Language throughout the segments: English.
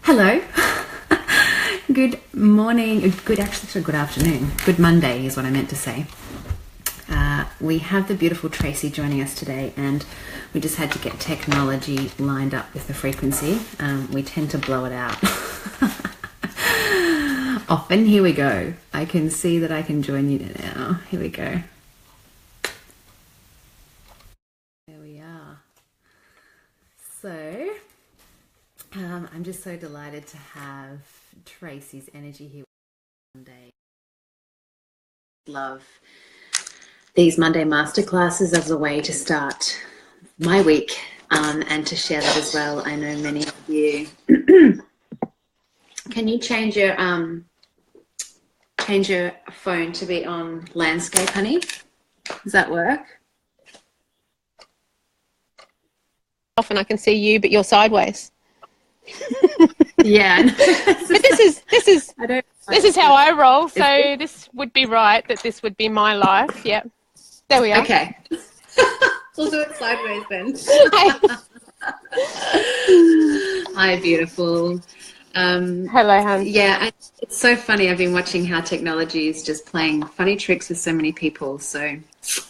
Hello. Good morning. Good afternoon. Good Monday is what I meant to say. We have the beautiful Tracey joining us today, and we just had to get technology lined up with the frequency. We tend to blow it out often. Here we go. I can see that I can join you now. Here we go. There we are. So, I'm just so delighted to have Tracey's energy here Monday. Love these Monday masterclasses as a way to start my week, and to share that as well. I know many of you. Can you change your phone to be on landscape, honey? Does that work? Often I can see you, but you're sideways. Yeah. But this is how I roll. So this would be right, that this would be my life. Yeah. There we are. Okay. We'll do it sideways then. Hi, beautiful. Hello, hon. Yeah, it's so funny. I've been watching how technology is just playing funny tricks with so many people. So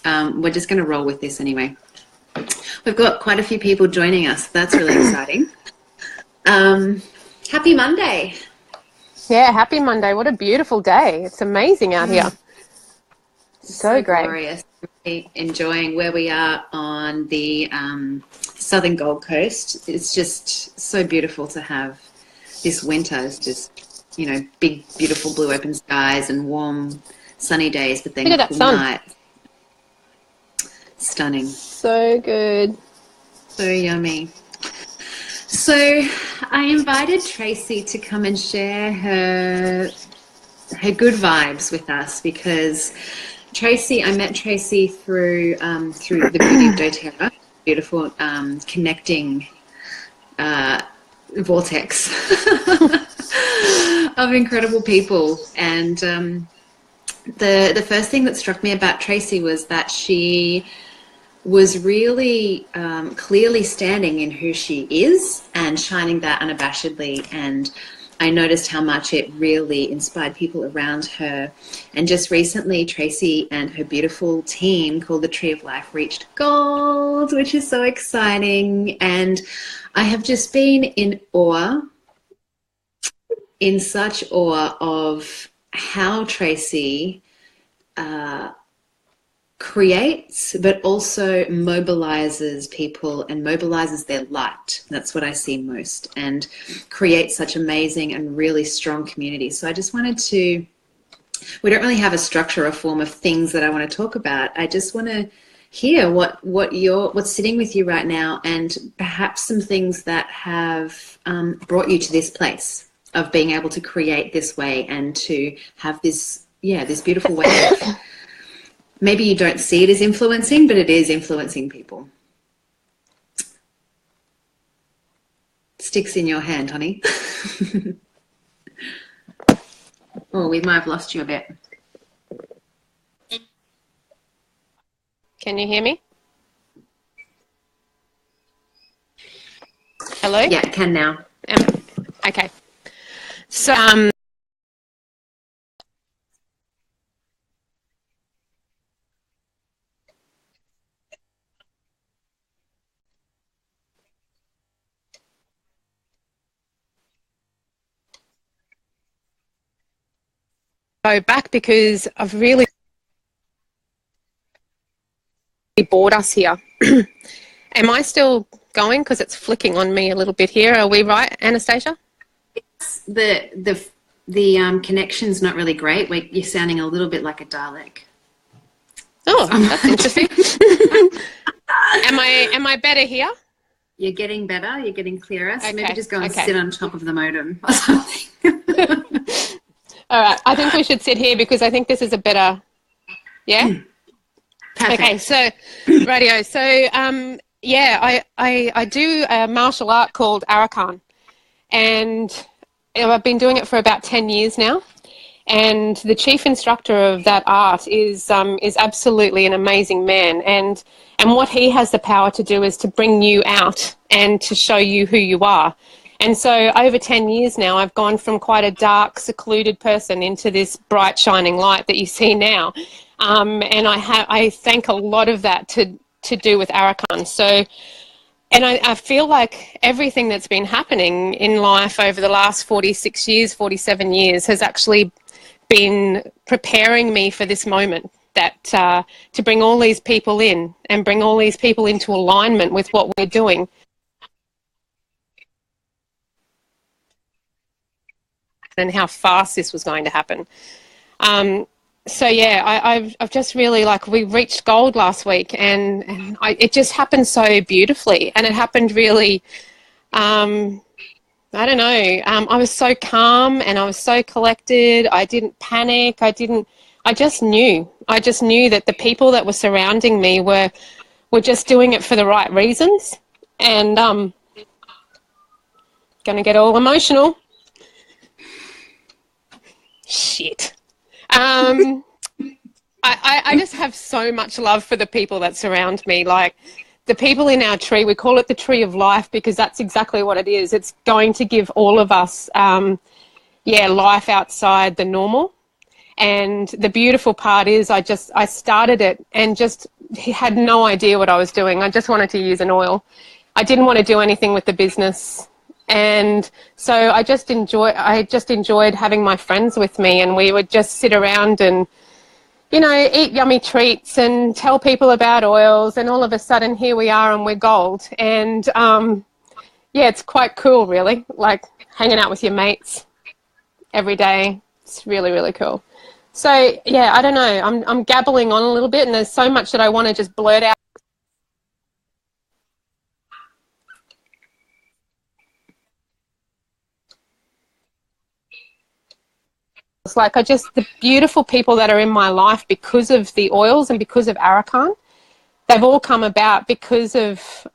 we're just going to roll with this anyway. We've got quite a few people joining us. That's really exciting. Happy Monday. Yeah, happy Monday. What a beautiful day. It's amazing out here. So great. Glorious. Really enjoying where we are on the southern Gold Coast. It's just so beautiful to have this winter. It's just, big, beautiful blue open skies and warm, sunny days, but then look at that sun. Night. Stunning. So good. So yummy. So I invited Tracey to come and share her good vibes with us, because I met Tracey through the beauty of doTERRA, beautiful connecting vortex of incredible people. And the first thing that struck me about Tracey was that she was really clearly standing in who she is and shining that unabashedly. And I noticed how much it really inspired people around her. And just recently, Tracey and her beautiful team called the Tree of Life reached gold, which is so exciting. And I have just been in such awe of how Tracey creates, but also mobilizes people and mobilizes their light. That's what I see most, and creates such amazing and really strong community. So I just wanted to, we don't really have a structure or form of things that I want to talk about. I just want to hear what's sitting with you right now, and perhaps some things that have brought you to this place of being able to create this way and to have this beautiful way of, maybe you don't see it as influencing, but it is influencing people. Sticks in your hand, honey. Oh, we might have lost you a bit. Can you hear me? Hello? Yeah, I can now. Okay. So, go back because I've really bored us here. Am I still going? Because it's flicking on me a little bit here. Are we right, Anastasia? The connection's not really great. You're sounding a little bit like a Dalek. Oh, that's interesting. Am I better here? You're getting better. You're getting clearer. So okay. Maybe just go and sit on top of the modem or something. All right. I think we should sit here because I think this is a better. Yeah. Perfect. Okay. So, radio. So, I do a martial art called Arakan, and I've been doing it for about 10 years now. And the chief instructor of that art is absolutely an amazing man. And what he has the power to do is to bring you out and to show you who you are. And so over 10 years now, I've gone from quite a dark, secluded person into this bright, shining light that you see now. And I thank a lot of that to do with Arakan. So, and I feel like everything that's been happening in life over the last 46 years, 47 years has actually been preparing me for this moment, that to bring all these people in and bring all these people into alignment with what we're doing. And how fast this was going to happen. So yeah, I've just really, like, we reached gold last week, and it just happened so beautifully, and it happened really, I don't know, I was so calm and I was so collected. I didn't panic. I just knew that the people that were surrounding me were just doing it for the right reasons. And gonna get all emotional. Shit. I just have so much love for the people that surround me. Like, the people in our tree, we call it the tree of life, because that's exactly what it is. It's going to give all of us, life outside the normal. And the beautiful part is I started it and just had no idea what I was doing. I just wanted to use an oil. I didn't want to do anything with the business. And so I just enjoyed having my friends with me, and we would just sit around and, you know, eat yummy treats and tell people about oils, and all of a sudden here we are and we're gold. And it's quite cool, really, like hanging out with your mates every day. It's really, really cool. So yeah, I don't know, I'm gabbling on a little bit, and there's so much that I want to just blurt out. It's like the beautiful people that are in my life because of the oils and because of Arakan, they've all come about because of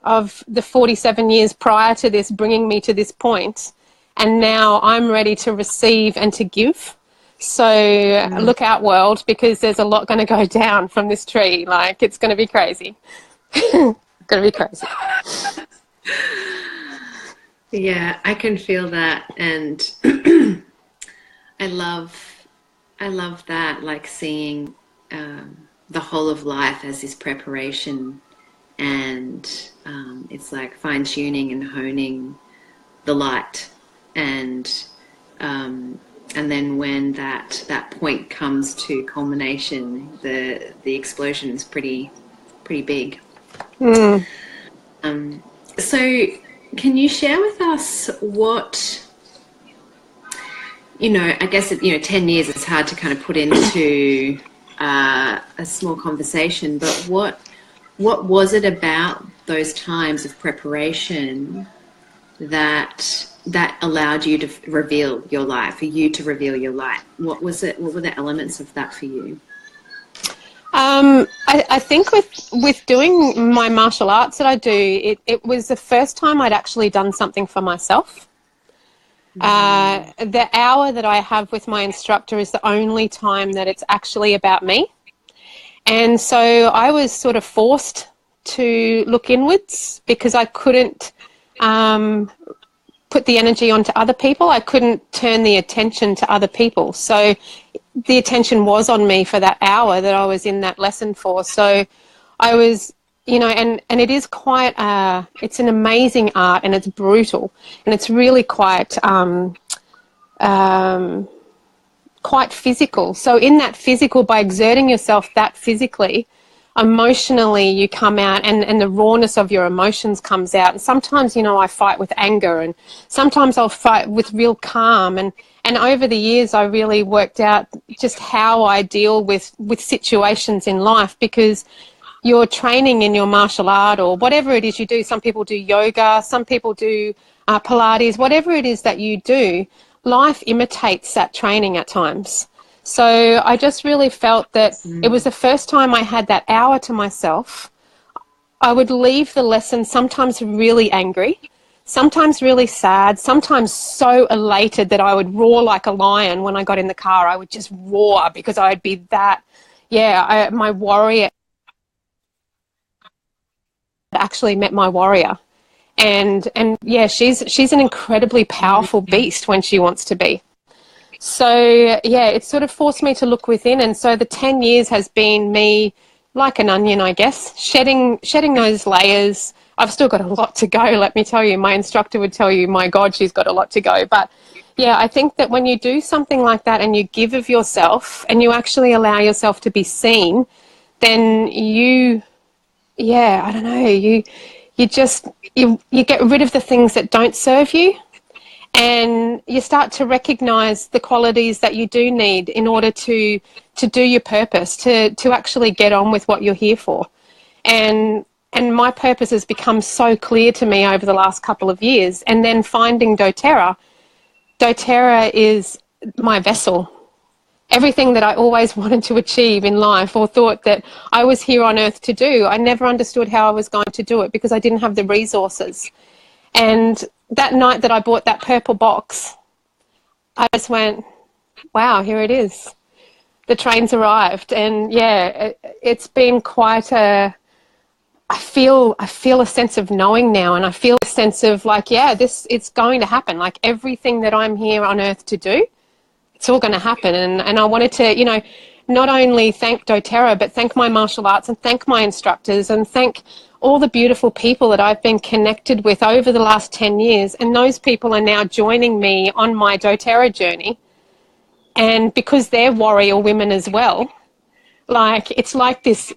the 47 years prior to this bringing me to this point. And now I'm ready to receive and to give. So look out, world, because there's a lot going to go down from this tree. Like, it's going to be crazy. Going to be crazy. Yeah, I can feel that. And I love that, like seeing the whole of life as this preparation, and it's like fine-tuning and honing the light, and then when that point comes to culmination, the explosion is pretty big. So can you share with us what, you know, I guess, 10 years is hard to kind of put into a small conversation, but what was it about those times of preparation that allowed you to reveal your light, for you to reveal your light? What was it? What were the elements of that for you? I think with doing my martial arts that I do, it was the first time I'd actually done something for myself. The hour that I have with my instructor is the only time that it's actually about me. And so I was sort of forced to look inwards because I couldn't put the energy onto other people. I couldn't turn the attention to other people. So the attention was on me for that hour that I was in that lesson for. So I was, and it is quite, it's an amazing art, and it's brutal, and it's really quite physical. So in that physical, by exerting yourself that physically, emotionally you come out, and the rawness of your emotions comes out. And sometimes, I fight with anger, and sometimes I'll fight with real calm. And over the years, I really worked out just how I deal with situations in life, because you're training in your martial art or whatever it is you do. Some people do yoga, some people do Pilates, whatever it is that you do, life imitates that training at times. So I just really felt that it was the first time I had that hour to myself. I would leave the lesson sometimes really angry, sometimes really sad, sometimes so elated that I would roar like a lion. When I got in the car, I would just roar because I'd be that, my warrior. Actually met my warrior, And yeah, she's an incredibly powerful beast when she wants to be. So yeah, it sort of forced me to look within, and so the 10 years has been me like an onion, I guess, shedding those layers. I've still got a lot to go, let me tell you. My instructor would tell you, my God, she's got a lot to go. But yeah, I think that when you do something like that and you give of yourself and you actually allow yourself to be seen, then I don't know, you get rid of the things that don't serve you, and you start to recognize the qualities that you do need in order to do your purpose, to actually get on with what you're here for. And my purpose has become so clear to me over the last couple of years. And then finding doTERRA is my vessel. Everything that I always wanted to achieve in life or thought that I was here on earth to do, I never understood how I was going to do it because I didn't have the resources. And that night that I bought that purple box, I just went, wow, here it is. The train's arrived. And yeah, it's been quite I feel a sense of knowing now, and I feel a sense of like, yeah, it's going to happen. Like everything that I'm here on earth to do, it's all going to happen. And I wanted to, not only thank doTERRA, but thank my martial arts and thank my instructors and thank all the beautiful people that I've been connected with over the last 10 years. And those people are now joining me on my doTERRA journey. And because they're warrior women as well, like it's like this,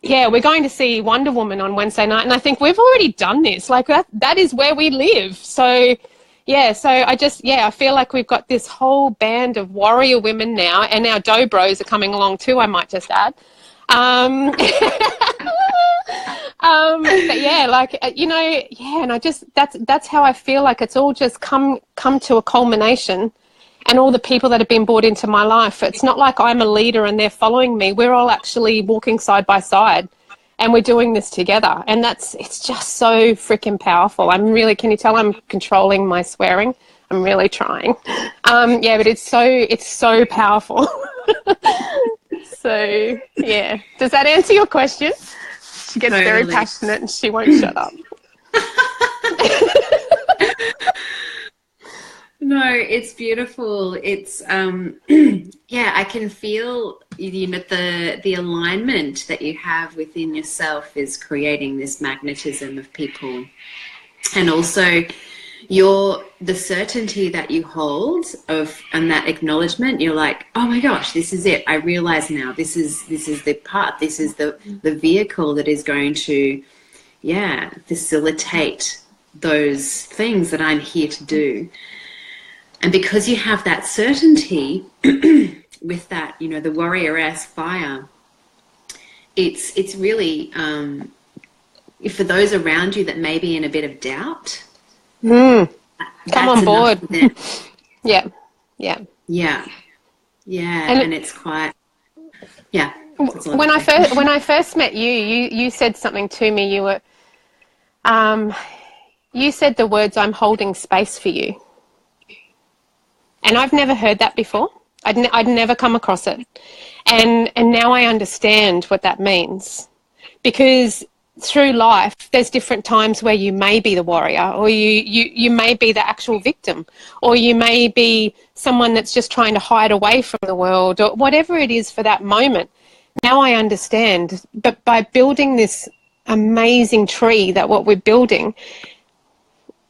yeah, we're going to see Wonder Woman on Wednesday night. And I think we've already done this. Like that is where we live. So yeah, so I feel like we've got this whole band of warrior women now, and our dough bros are coming along too, I might just add. But yeah, like, and I just, that's how I feel like it's all just come to a culmination, and all the people that have been brought into my life. It's not like I'm a leader and they're following me. We're all actually walking side by side. And we're doing this together. And it's just so freaking powerful. Can you tell I'm controlling my swearing? I'm really trying. Yeah, but it's so powerful. So, yeah. Does that answer your question? She gets very passionate and she won't shut up. No, it's beautiful. It's yeah, I can feel the alignment that you have within yourself is creating this magnetism of people, and also the certainty that you hold and that acknowledgement. You're like, oh my gosh, this is it. I realize now this is the part. This is the vehicle that is going to facilitate those things that I'm here to do. And because you have that certainty with that, the warrior-esque fire, it's really, for those around you that may be in a bit of doubt, come on board. Yeah. And it's quite, yeah. When I first met you said something to me. You said the words, "I'm holding space for you." And I've never heard that before. I'd never come across it. And now I understand what that means. Because through life, there's different times where you may be the warrior, or you may be the actual victim, or you may be someone that's just trying to hide away from the world, or whatever it is for that moment. Now I understand. But by building this amazing tree that what we're building,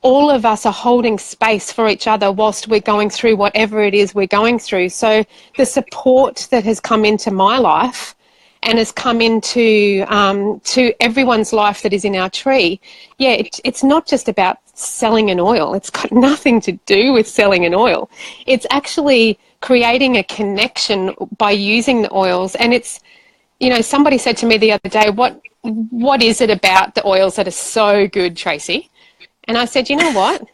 all of us are holding space for each other whilst we're going through whatever it is we're going through. So the support that has come into my life and has come into to everyone's life that is in our tree, it's not just about selling an oil. It's got nothing to do with selling an oil. It's actually creating a connection by using the oils. And it's, somebody said to me the other day, what is it about the oils that are so good, Tracey? And I said, you know what?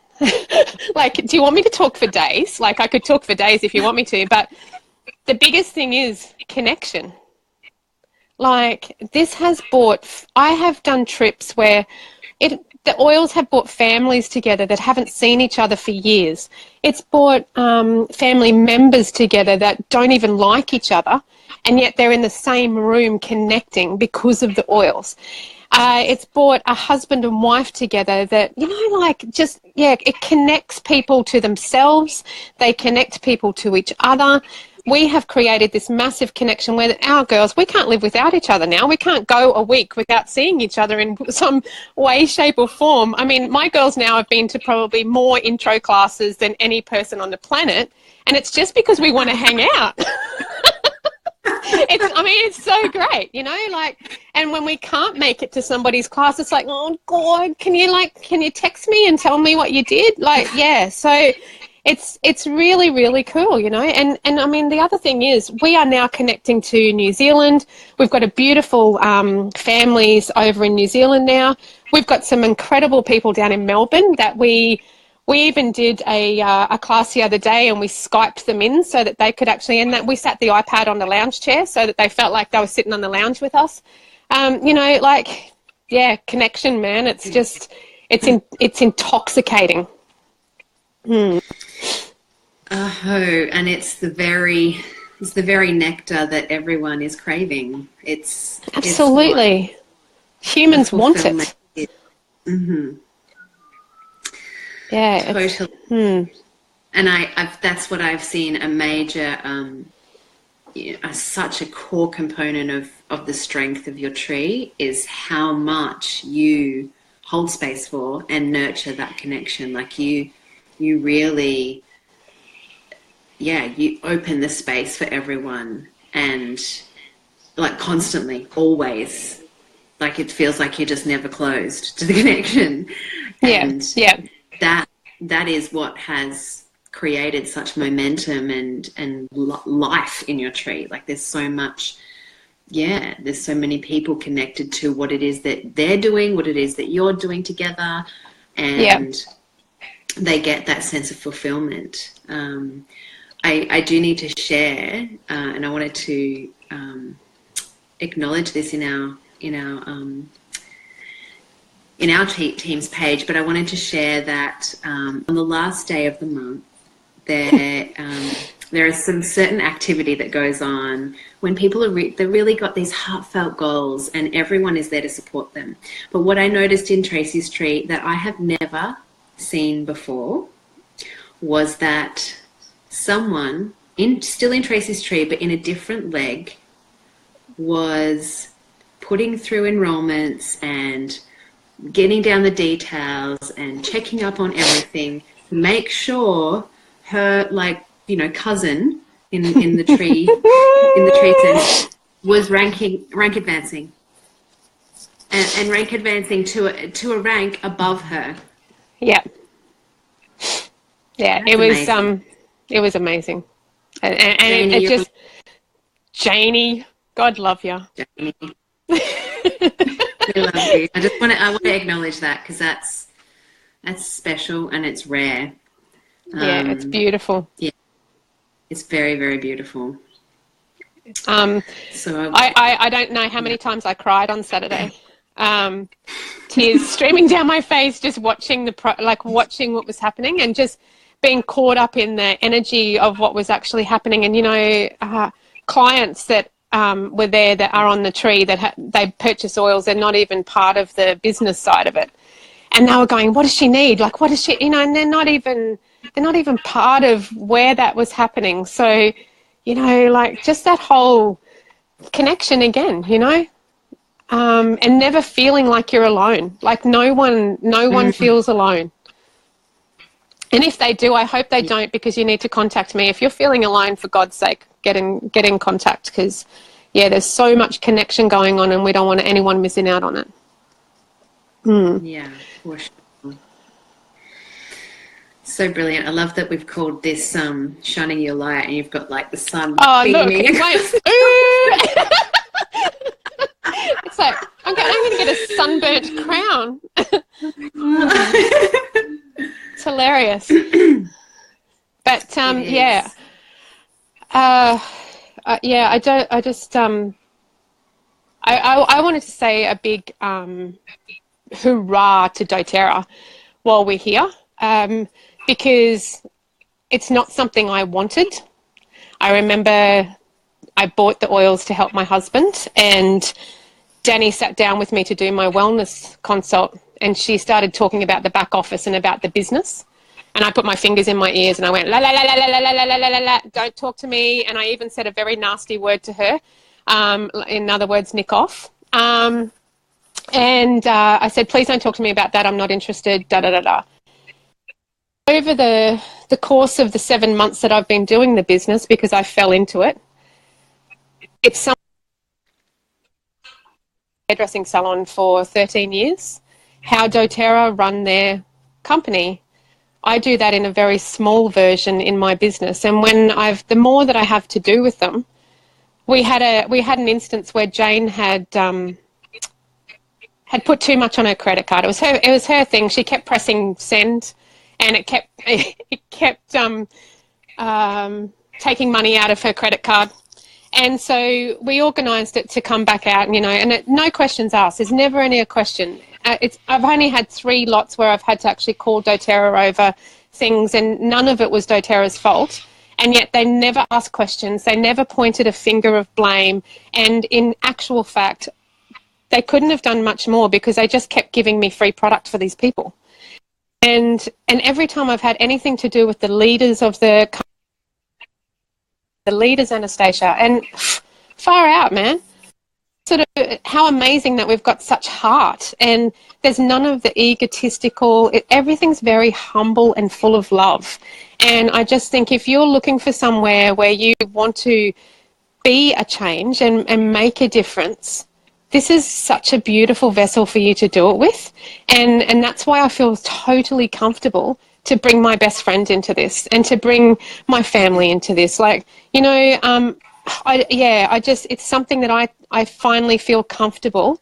Like, do you want me to talk for days? Like, I could talk for days if you want me to, but the biggest thing is connection. Like, I have done trips where the oils have brought families together that haven't seen each other for years. It's brought family members together that don't even like each other, and yet they're in the same room connecting because of the oils. It's brought a husband and wife together that, it connects people to themselves. They connect people to each other. We have created this massive connection where our girls, we can't live without each other now. We can't go a week without seeing each other in some way, shape or form. I mean, my girls now have been to probably more intro classes than any person on the planet. And it's just because we want to hang out. It's so great, and when we can't make it to somebody's class, it's like, oh God, can you text me and tell me what you did? So it's really, really cool, and I mean, the other thing is we are now connecting to New Zealand. We've got a beautiful families over in New Zealand now. We've got some incredible people down in Melbourne that we even did a class the other day, and we Skyped them in so that they could actually, and that we sat the iPad on the lounge chair so that they felt like they were sitting on the lounge with us. Connection, man. It's just, it's intoxicating. Oh, and it's the very nectar that everyone is craving. It's absolutely, humans want it. Mm-hmm. Yeah, totally. And that's what I've seen a major, such a core component of the strength of your tree is how much you hold space for and nurture that connection. Like you really, you open the space for everyone, and like constantly, always, like it feels like you're just never closed to the connection. And that is what has created such momentum and life in your tree. Like there's so much, there's so many people connected to what it is that they're doing, what it is that you're doing together, and they get that sense of fulfillment. I do need to share, and I wanted to acknowledge this in our team's page, but I wanted to share that on the last day of the month, there is some certain activity that goes on when people are they really got these heartfelt goals, and everyone is there to support them. But what I noticed in Tracey's tree that I have never seen before was that someone still in Tracey's tree, but in a different leg, was putting through enrollments and getting down the details and checking up on everything to make sure her cousin in the tree sense was rank advancing and rank advancing to a rank above her. It was amazing, and Janie, it just Janie, God love you. Janie. I love you. I want to acknowledge that because that's special and it's rare. It's beautiful. Yeah, it's very, very beautiful. So I don't know how many times I cried on Saturday. Tears streaming down my face, just watching watching what was happening and just being caught up in the energy of what was actually happening. And clients that were there that are on the tree that they purchase oils, they're not even part of the business side of it, and they were going, what does she need, like what does she, and they're not even part of where that was happening. So just that whole connection again, and never feeling like you're alone, like no one feels alone. And if they do, I hope they don't, because you need to contact me. If you're feeling alone, for God's sake, get in contact, because, there's so much connection going on and we don't want anyone missing out on it. Yeah, for sure. So brilliant. I love that we've called this Shining Your Light, and you've got like the sun beaming. It's like, I'm going to get a sunburnt crown. It's hilarious. But I wanted to say a big hurrah to doTERRA while we're here, because it's not something I wanted. I remember I bought the oils to help my husband, and Danny sat down with me to do my wellness consult, and she started talking about the back office and about the business. And I put my fingers in my ears and I went, la, la, la, la, la, la, la, la, la, la, la, don't talk to me. And I even said a very nasty word to her. In other words, nick off. And I said, please don't talk to me about that. I'm not interested, da, da, da, da. Over the course of the 7 months that I've been doing the business, because I fell into it, it's some hairdressing salon for 13 years. How doTERRA run their company, I do that in a very small version in my business. And when the more that I have to do with them, we had an instance where Jane had put too much on her credit card. It was her thing. She kept pressing send, and it kept taking money out of her credit card. And so we organised it to come back out, and no questions asked. There's never any question. I've only had 3 lots where I've had to actually call doTERRA over things, and none of it was doTERRA's fault. And yet they never asked questions. They never pointed a finger of blame. And in actual fact, they couldn't have done much more because they just kept giving me free product for these people. And every time I've had anything to do with the leaders of the leaders, Anastasia, and far out, man. Sort of how amazing that we've got such heart, and there's none of the egotistical, everything's very humble and full of love. And I just think if you're looking for somewhere where you want to be a change and make a difference, this is such a beautiful vessel for you to do it with. And that's why I feel totally comfortable to bring my best friend into this and to bring my family into this. It's something that I finally feel comfortable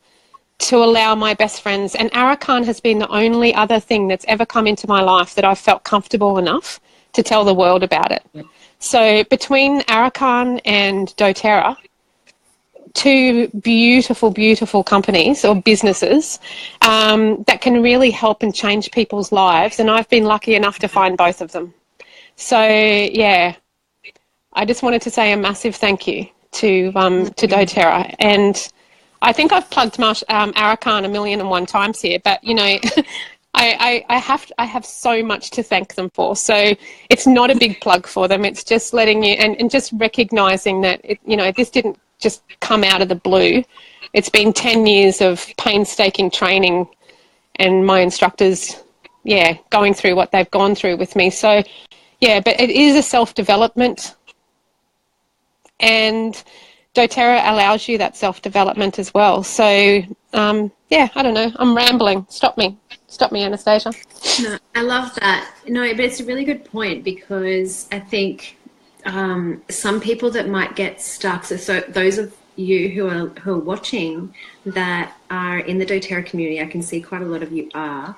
to allow my best friends. And Arakan has been the only other thing that's ever come into my life that I've felt comfortable enough to tell the world about it. So between Arakan and doTERRA, 2 beautiful, beautiful companies or businesses that can really help and change people's lives. And I've been lucky enough to find both of them. So, yeah, I just wanted to say a massive thank you to doTERRA. And I think I've plugged Arakan 1,000,001 times here, but, I have so much to thank them for. So it's not a big plug for them. It's just letting you and just recognising that, this didn't just come out of the blue. It's been 10 years of painstaking training and my instructors, going through what they've gone through with me. So, but it is a self-development, and doTERRA allows you that self-development as well. So, I don't know. I'm rambling. Stop me, Anastasia. No, I love that. No, but it's a really good point, because I think some people that might get stuck, so those of you who are watching that are in the doTERRA community, I can see quite a lot of you are,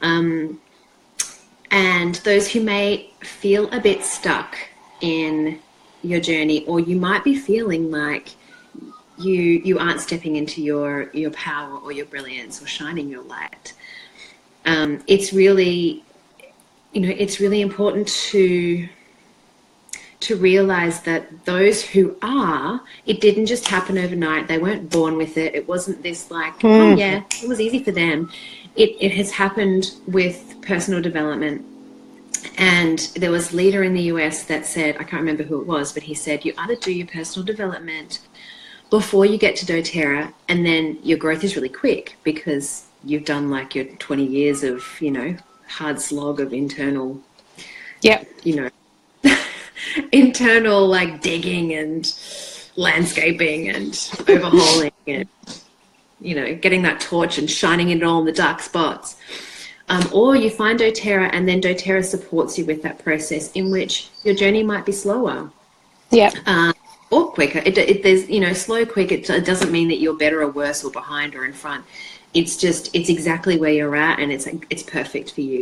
and those who may feel a bit stuck in your journey, or you might be feeling like you aren't stepping into your power or your brilliance or shining your light. It's really important to realize that those who are, it didn't just happen overnight. They weren't born with it. It wasn't this it was easy for them. It has happened with personal development. And there was a leader in the US that said, I can't remember who it was, but he said, you either do your personal development before you get to doTERRA, and then your growth is really quick because you've done like your 20 years of, hard slog of internal, internal like digging and landscaping and overhauling and, getting that torch and shining it all in the dark spots. Or you find doTERRA, and then doTERRA supports you with that process, in which your journey might be slower. Or quicker. There's, slow, quick. It doesn't mean that you're better or worse or behind or in front. It's exactly where you're at, and it's perfect for you.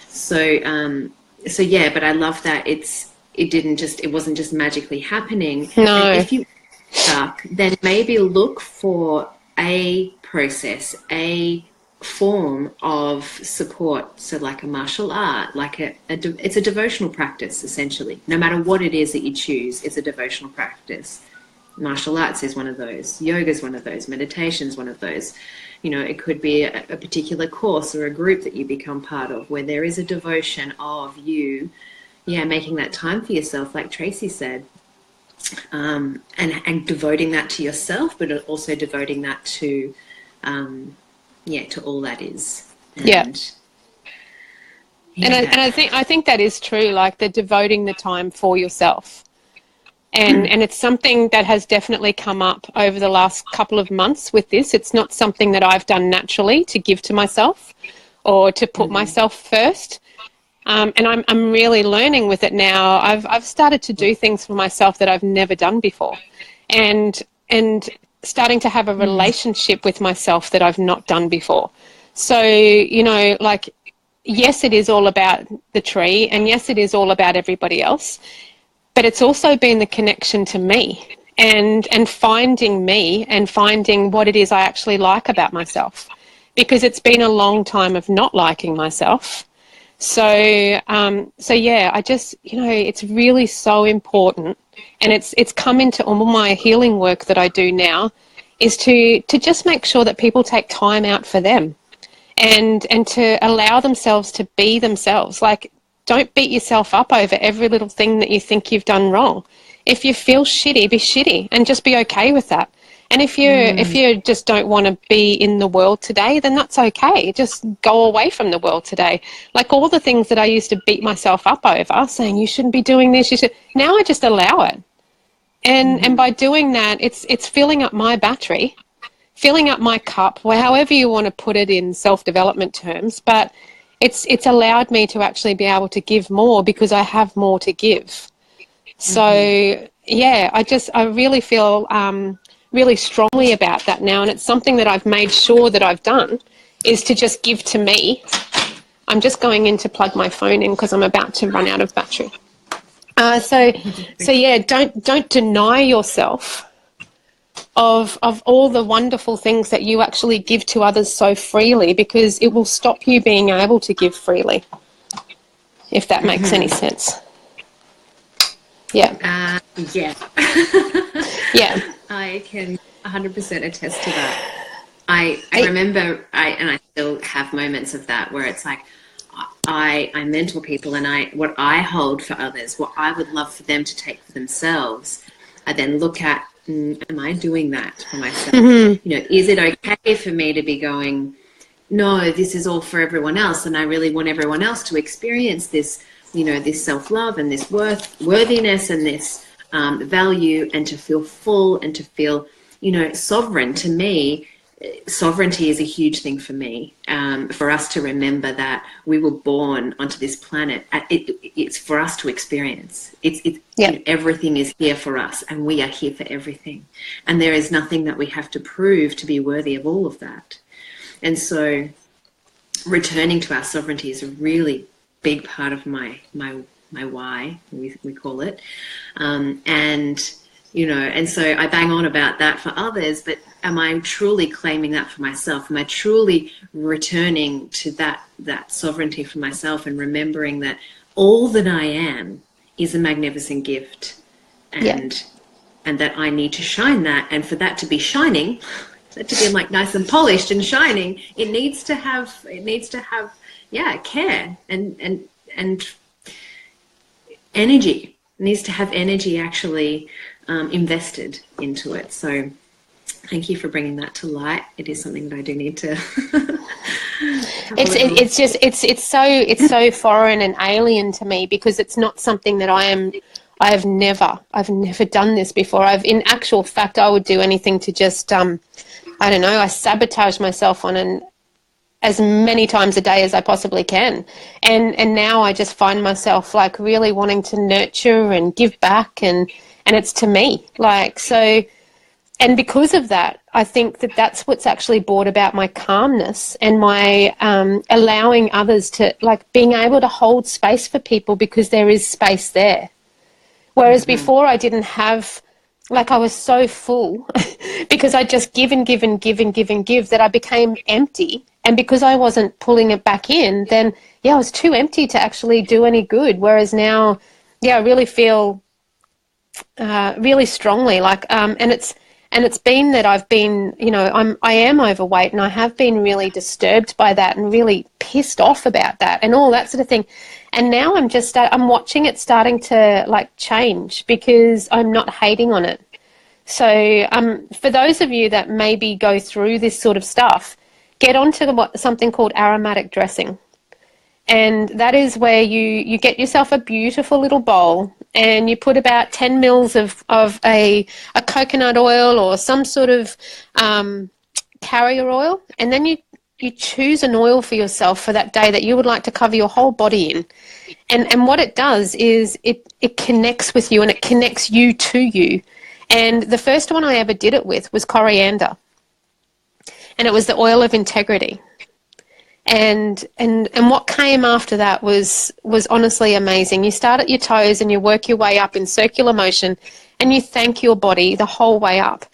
So but I love that it wasn't just magically happening. No. And if you stuck, then maybe look for a process, a form of support. So like a martial art, it's a devotional practice, essentially. No matter what it is that you choose, it's a devotional practice. Martial arts is one of those. Yoga is one of those. Meditation is one of those. You know, it could be a particular course or a group that you become part of where there is a devotion of you, making that time for yourself, like Tracey said, and devoting that to yourself, but also devoting that to, to all that is. And I think that is true, like the devoting the time for yourself. And it's something that has definitely come up over the last couple of months with this. It's not something that I've done naturally to give to myself or to put myself first. And I'm really learning with it now. I've started to do things for myself that I've never done before, and starting to have a relationship with myself that I've not done before. So, you know, like, yes, it is all about the tree, and yes, it is all about everybody else, but it's also been the connection to me and finding me and finding what it is I actually like about myself, because it's been a long time of not liking myself. So I just, you know, it's really so important, and it's come into all my healing work that I do now, is to just make sure that people take time out for them and to allow themselves to be themselves. Like, don't beat yourself up over every little thing that you think you've done wrong. If you feel shitty, be shitty and just be okay with that. And if you just don't want to be in the world today, then that's okay. Just go away from the world today. Like all the things that I used to beat myself up over, saying you shouldn't be doing this, you should. Now I just allow it. And by doing that, it's filling up my battery, filling up my cup, however you want to put it in self-development terms, but it's allowed me to actually be able to give more because I have more to give. So, I really feel really strongly about that now, and it's something that I've made sure that I've done, is to just give to me. I'm just going in to plug my phone in because I'm about to run out of battery. Don't deny yourself of all the wonderful things that you actually give to others so freely, because it will stop you being able to give freely, if that makes any sense. Yeah. Yeah. I can 100% attest to that. I remember, I still have moments of that where it's like, I mentor people, and what I hold for others, what I would love for them to take for themselves, I then look at, am I doing that for myself? You know, is it okay for me to be going, no, this is all for everyone else, and I really want everyone else to experience this, you know, this self-love and this worthiness and this value, and to feel full and to feel, you know, sovereign. To me, sovereignty is a huge thing for me, for us to remember that we were born onto this planet. It's for us to experience. Everything is here for us, and we are here for everything. And there is nothing that we have to prove to be worthy of all of that. And so returning to our sovereignty is a really big part of my why, we call it. And, you know, and so I bang on about that for others, but am I truly claiming that for myself? Am I truly returning to that sovereignty for myself, and remembering that all that I am is a magnificent gift, and that I need to shine that, and for that to be shining, that to be like nice and polished and shining, it needs to have care and energy. It needs to have energy actually invested into it. So thank you for bringing that to light. It is something that I do need to. It's so foreign and alien to me, because it's not something that I've never done this before. In actual fact, I would do anything to just I sabotage myself as many times a day as I possibly can. And now I just find myself like really wanting to nurture and give back, and it's to me. Like, so, and because of that, I think that that's what's actually brought about my calmness and my allowing others to, like, being able to hold space for people because there is space there. Whereas before I didn't have, like, I was so full because I just give and give and give and give and give that I became empty. And because I wasn't pulling it back in, then, I was too empty to actually do any good. Whereas now, I really feel really strongly. Like, and it's been that I've been, you know, I am overweight, and I have been really disturbed by that and really pissed off about that and all that sort of thing. And now I'm watching it starting to like change because I'm not hating on it. So for those of you that maybe go through this sort of stuff, get onto something called aromatic dressing. And that is where you get yourself a beautiful little bowl and you put about 10 mils of a coconut oil or some sort of carrier oil, and then you choose an oil for yourself for that day that you would like to cover your whole body in. And what it does is it connects with you and it connects you to you. And the first one I ever did it with was coriander. And it was the oil of integrity. And what came after that was honestly amazing. You start at your toes and you work your way up in circular motion and you thank your body the whole way up.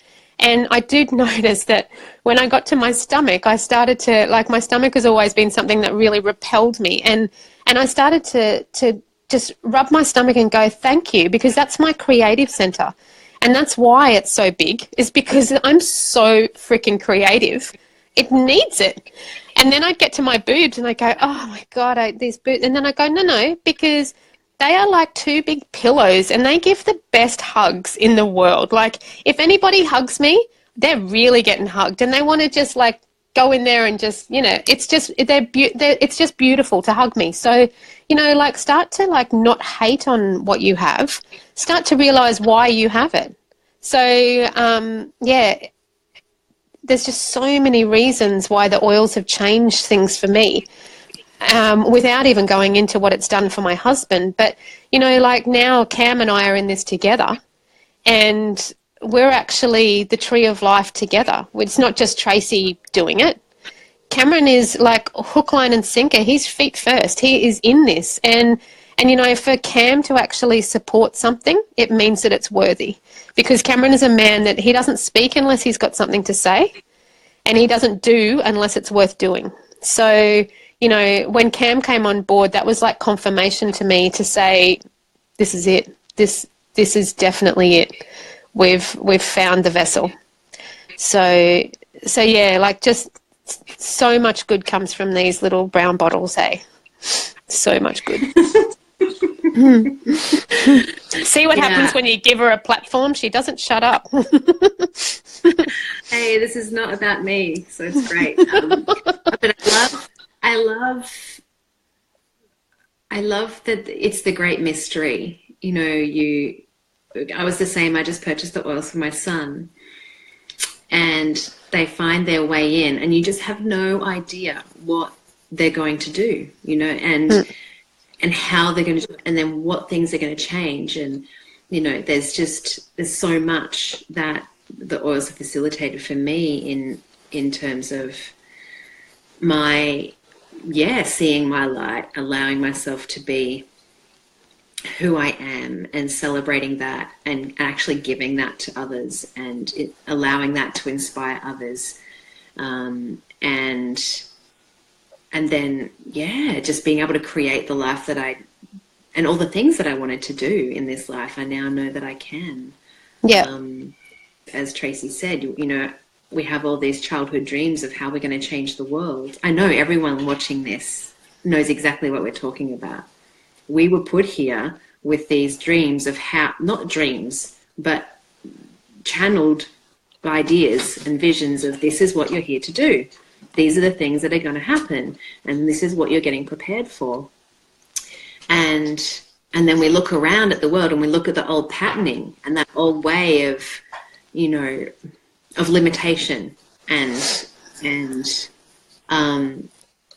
And I did notice that when I got to my stomach, I started to, like, my stomach has always been something that really repelled me. And I started to just rub my stomach and go, thank you, because that's my creative center. And that's why it's so big, is because I'm so freaking creative. It needs it. And then I'd get to my boobs and I go, oh my God, these boobs. And then I go, no, because they are like two big pillows and they give the best hugs in the world. Like, if anybody hugs me, they're really getting hugged and they want to just like go in there and just, you know, it's just, it's just beautiful to hug me. So, you know, like, start to like not hate on what you have, start to realize why you have it. So, yeah, there's just so many reasons why the oils have changed things for me, without even going into what it's done for my husband. But, you know, like, now Cam and I are in this together and we're actually the tree of life together. It's not just Tracey doing it. Cameron is like hook, line and sinker. He's feet first. He is in this. And you know, for Cam to actually support something, it means that it's worthy. Because Cameron is a man that he doesn't speak unless he's got something to say, and he doesn't do unless it's worth doing. So, you know, when Cam came on board, that was like confirmation to me to say, this is it. This is definitely it. We've found the vessel. So yeah, like, just so much good comes from these little brown bottles, hey? So much good. See what happens when you give her a platform? She doesn't shut up. Hey, this is not about me, so it's great. But I love that it's the great mystery. You know, I was the same. I just purchased the oils for my son, and they find their way in, and you just have no idea what they're going to do. You know, and how they're going to do it, and then what things are going to change. And, you know, there's so much that the oils have facilitated for me in terms of my, seeing my light, allowing myself to be who I am and celebrating that and actually giving that to others and allowing that to inspire others. And then, just being able to create the life that and all the things that I wanted to do in this life, I now know that I can. Yeah. As Tracey said, you know, we have all these childhood dreams of how we're going to change the world. I know everyone watching this knows exactly what we're talking about. We were put here with these dreams of how, not dreams, but channeled ideas and visions of, this is what you're here to do. These are the things that are going to happen, and this is what you're getting prepared for. And then we look around at the world and we look at the old patterning and that old way of, you know, of limitation and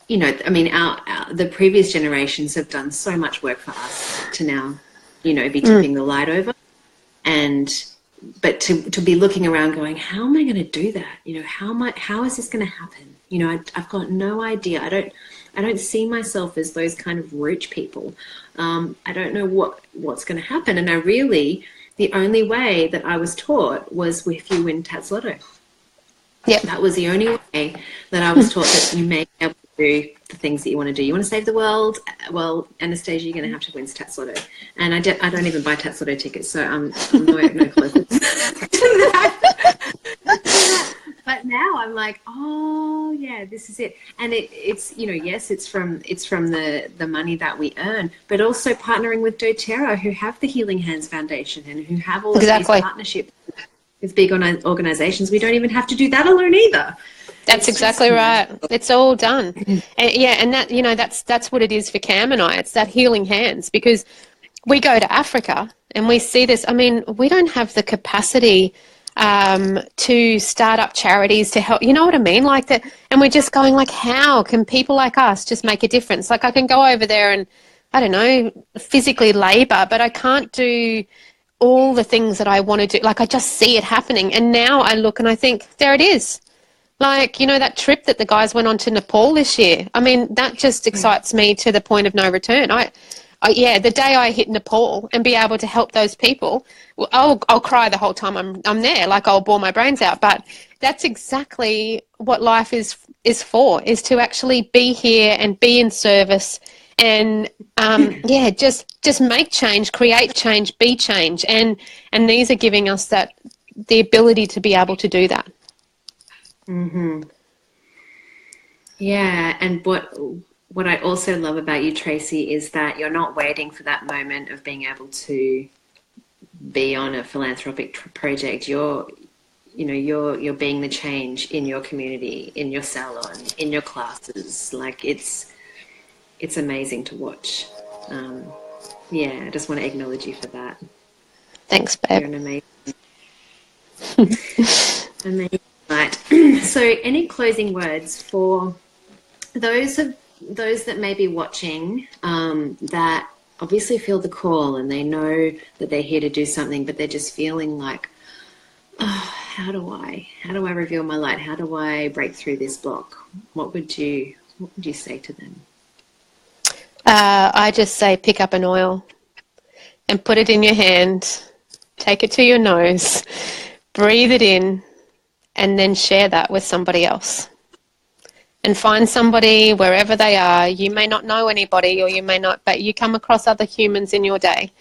you know, I mean, the previous generations have done so much work for us to now, you know, be tipping the light over, but to be looking around going, how am I going to do that? You know, how is this going to happen? You know, I've got no idea. I don't see myself as those kind of rich people. I don't know what's going to happen. And the only way that I was taught was if you win Tats Lotto. Yeah. That was the only way that I was taught that you may be able to do the things that you want to do. You want to save the world? Well, Anastasia, you're going to have to win Tats Lotto. And I don't even buy Tats Lotto tickets, so I'm no closer to that. But now I'm like, oh yeah, this is it. And it's yes, it's from the money that we earn, but also partnering with doTERRA, who have the Healing Hands Foundation and who have all of these partnerships with big organizations. We don't even have to do that alone either. That's exactly right. It's all done. And and that, that's what it is for Cam and I. It's that Healing Hands, because we go to Africa and we see this. I mean, we don't have the capacity to start up charities to help, you know what I mean? Like that. And we're just going like, how can people like us just make a difference? Like I can go over there and, I don't know, physically labor, but I can't do all the things that I want to do. Like I just see it happening. And now I look and I think, there it is. Like, that trip that the guys went on to Nepal this year. I mean, that just excites me to the point of no return. The day I hit Nepal and be able to help those people, I'll cry the whole time I'm there. Like I'll bore my brains out. But that's exactly what life is for, is to actually be here and be in service and just make change, create change, be change. And these are giving us the ability to be able to do that. Mm-hmm. Yeah, and what I also love about you, Tracey, is that you're not waiting for that moment of being able to be on a philanthropic project. You're being the change in your community, in your salon, in your classes. Like it's amazing to watch. I just want to acknowledge you for that. Thanks, babe. You're an amazing. Right. So any closing words for those that may be watching that obviously feel the call and they know that they're here to do something, but they're just feeling like, oh, how do I reveal my light? How do I break through this block? What would you say to them? I just say pick up an oil and put it in your hand, take it to your nose, breathe it in, and then share that with somebody else. And find somebody wherever they are. You may not know anybody, or you may not, but you come across other humans in your day.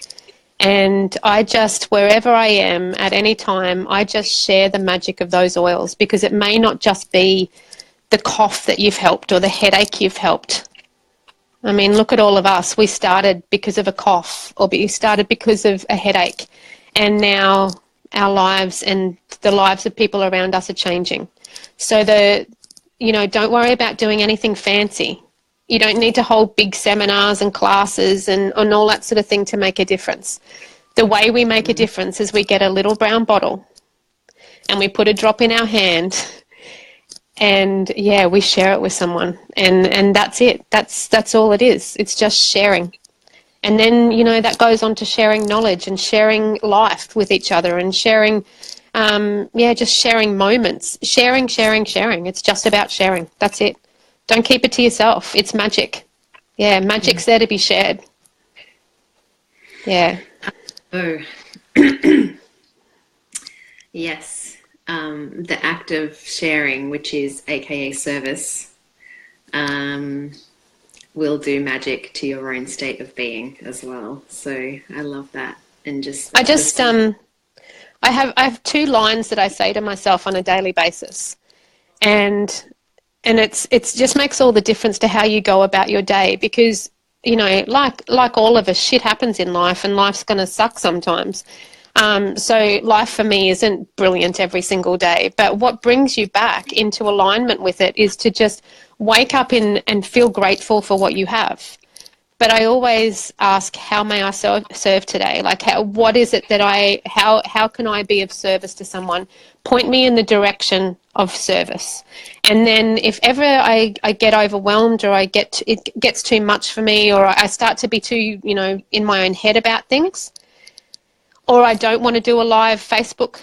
And I just, wherever I am at any time, I just share the magic of those oils, because it may not just be the cough that you've helped or the headache you've helped. I mean, look at all of us. We started because of a cough, or we started because of a headache. And now our lives and the lives of people around us are changing. So don't worry about doing anything fancy. You don't need to hold big seminars and classes and all that sort of thing to make a difference. The way we make a difference is we get a little brown bottle and we put a drop in our hand and, we share it with someone. And that's it. That's all it is. It's just sharing. And then, that goes on to sharing knowledge and sharing life with each other and sharing, just sharing moments. Sharing. It's just about sharing. That's it. Don't keep it to yourself. It's magic. Yeah, magic's there to be shared. Yeah. Oh. Yes. The act of sharing, which is AKA service, will do magic to your own state of being as well. So I love that. And I have two lines that I say to myself on a daily basis, and it's just makes all the difference to how you go about your day, because like all of us, shit happens in life and life's going to suck sometimes. So life for me isn't brilliant every single day, but what brings you back into alignment with it is to just wake up and feel grateful for what you have. But I always ask, how may I serve today? Like, what is it that how can I be of service to someone? Point me in the direction of service. And then if ever I get overwhelmed, or it gets too much for me, or I start to be too, in my own head about things, or I don't want to do a live Facebook,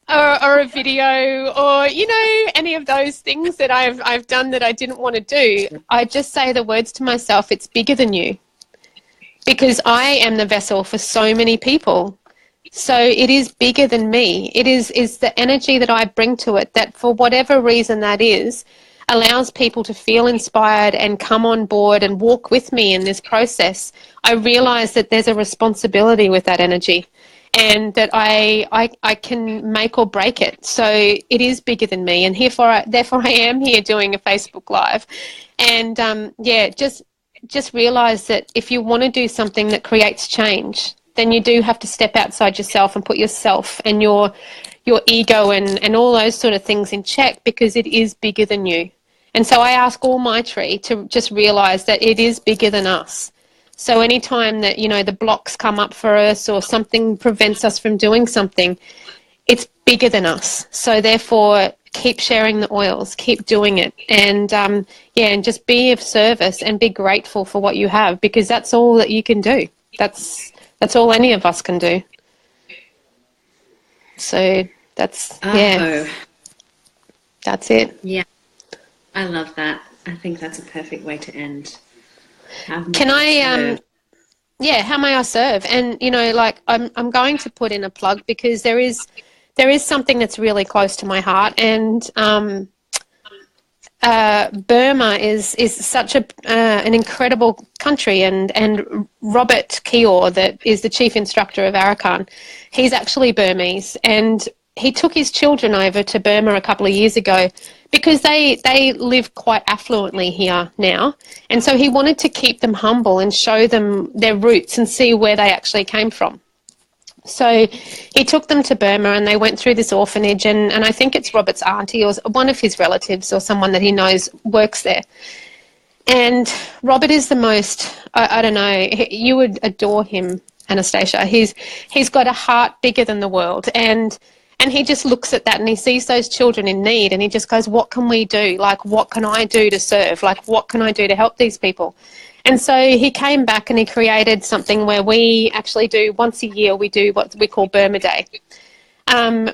or a video, or any of those things that I've done that I didn't want to do, I just say the words to myself, it's bigger than you, because I am the vessel for so many people So it is bigger than me. It is the energy that I bring to it that, for whatever reason that is, allows people to feel inspired and come on board and walk with me in this process. I realise that there's a responsibility with that energy, and that I can make or break it. So it is bigger than me, and therefore I am here doing a Facebook Live. And just realise that if you want to do something that creates change, then you do have to step outside yourself and put yourself and your ego and all those sort of things in check, because it is bigger than you. And so I ask all my tree to just realise that it is bigger than us. So anytime that, the blocks come up for us or something prevents us from doing something, it's bigger than us. So therefore, keep sharing the oils, keep doing it, and and just be of service and be grateful for what you have, because that's all that you can do. That's all any of us can do. So that's it. Yeah, I love that. I think that's a perfect way to end. How may I serve? And I'm going to put in a plug, because there is something that's really close to my heart, and Burma is such an incredible country, and Robert Kior, that is the chief instructor of Arakan, he's actually Burmese, and he took his children over to Burma a couple of years ago because they live quite affluently here now, and so he wanted to keep them humble and show them their roots and see where they actually came from. So he took them to Burma, and they went through this orphanage, and I think it's Robert's auntie or one of his relatives or someone that he knows works there. And Robert is the most, I don't know, you would adore him, Anastasia. He's got a heart bigger than the world, and he just looks at that and he sees those children in need, and he just goes, what can we do? Like, what can I do to serve? Like, what can I do to help these people? And so he came back and he created something where we actually do, once a year, we do what we call Burma Day,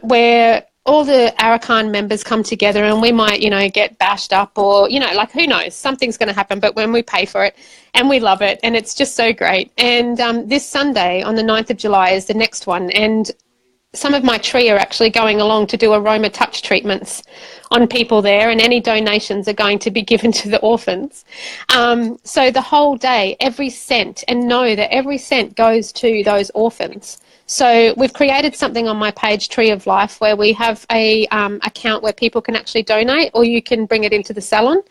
where all the Arakan members come together, and we might, get bashed up, or, who knows, something's going to happen, but when we pay for it and we love it, and it's just so great. And this Sunday on the 9th of July is the next one, and some of my tree are actually going along to do aroma touch treatments on people there, and any donations are going to be given to the orphans. So the whole day, every cent, and know that every cent goes to those orphans. So we've created something on my page, Tree of Life, where we have a account where people can actually donate, or you can bring it into the salon.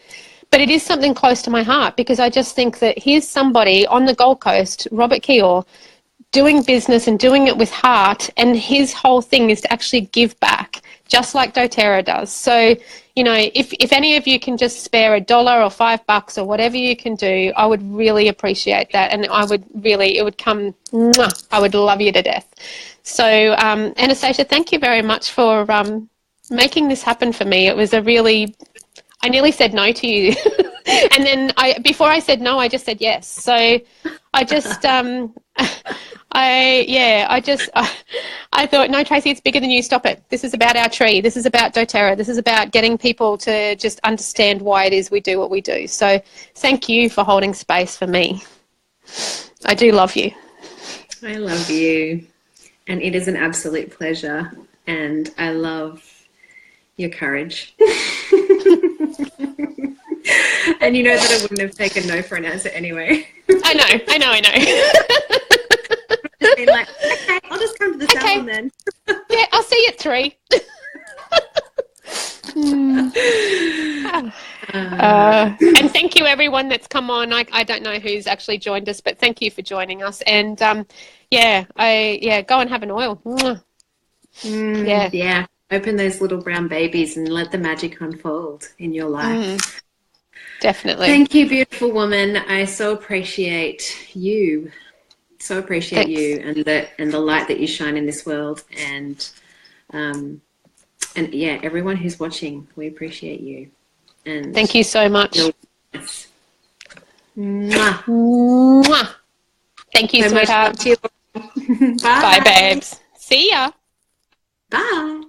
But it is something close to my heart, because I just think that here's somebody on the Gold Coast, Robert Kior, doing business and doing it with heart, and his whole thing is to actually give back, just like doTERRA does. So, if any of you can just spare $1 or $5 or whatever you can do, I would really appreciate that, and it would come, I would love you to death. So, Anastasia, thank you very much for making this happen for me. It was I nearly said no to you. And then before I said no, I just said yes. So I just, I thought, no, Tracey, it's bigger than you. Stop it. This is about our tree. This is about doTERRA. This is about getting people to just understand why it is we do what we do. So thank you for holding space for me. I do love you. I love you. And it is an absolute pleasure. And I love your courage. And you know that I wouldn't have taken no for an answer anyway. I know. Just been like, okay, I'll just come to the salon then. Yeah, I'll see you at 3. And thank you everyone that's come on. I don't know who's actually joined us, but thank you for joining us. And go and have an oil. Yeah. Open those little brown babies and let the magic unfold in your life. Definitely. Thank you, beautiful woman. I so appreciate you. So appreciate you and the light that you shine in this world. And everyone who's watching, we appreciate you. And thank you so much. Mwah. Mwah. Thank you, sweetheart. Bye. Bye, babes. See ya. Bye.